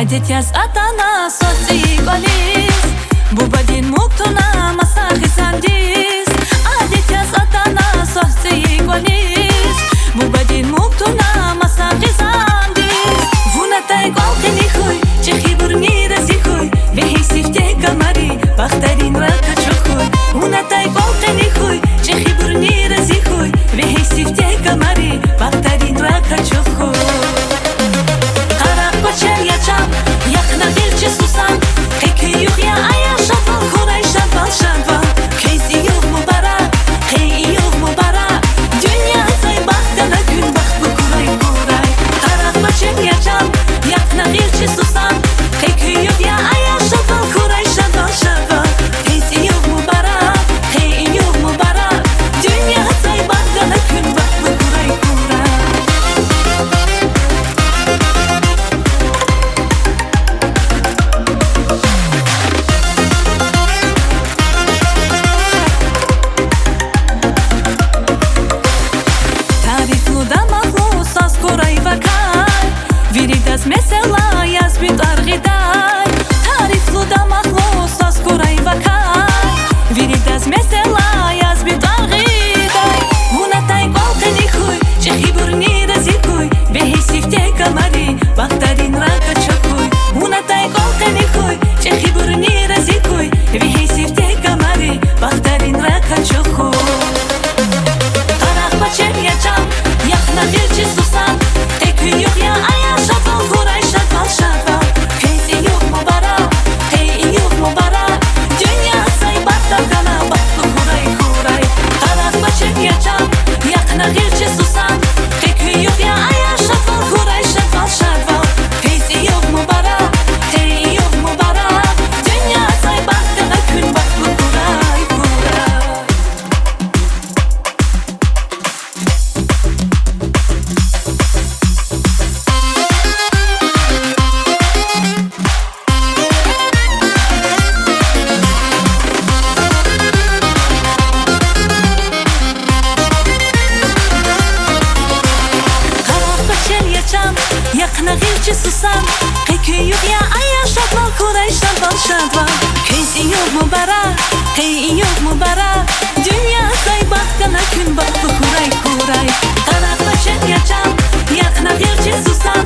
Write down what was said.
Adetias atana sosi golis Bubadin muktuna masahi sandis Adetias atana sosi golis Bubadin muktuna masahi sandis Vunatay golkeni khuy Chekhi burni razi khuy Vehi sifte kamari Bakhtarin raka chukhuy Vunatay golkeni khuy Chekhi burni razi khuy Vehi sifte kamari Bakhtarin raka chukhuy Çel yaşam, yakına gelçe susam Peki yok ya aya şaval, koray şaval şaval Keyzi yok mu bara, hey yok mu bara Dünya say baktana gün bak bu kuray kuray Tarakma çel yaşam, yakına gelçe susam Peki yok ya aya şaval, koray şaval şaval Keyzi yok mu bara, hey yok mu bara Dünya say baktana gün bak bu kuray kuray Viridas mesela yaz bit argiday Tariflu da mahlos az koray vakay Viridas mesela yaz bit argiday Vunatay golkeni khuy Chekhi burni razi kuy Vehi sifte kamari Bakhtarin raka chukuy Vunatay golkeni khuy Chekhi burni razi kuy Vehi sifte kamari Bakhtarin raka chukuy Tarak bachel yaşam Yakna gelçi susam Tek yok ya aya şaval koray şaval şaval Keyzi yok mu bara Hey yok mu bara Dünya say baktagana baklı kuray kuray Tarak bachel yaşam Yakna gelçi susam Tek yok ya aya şaval koray şaval şaval Keyzi yok mu bara Hey yok mu bara Dünya say baktagana gün baklı kuray kuray Yakına gelçe susam Peki yok ya aya şaval koray şaval şaval Keyzi yok mu bara Hey yok mu bara Dünya say baktana gün bak bu kuray kuray Tarak başen yaşam Yakına gelçe susam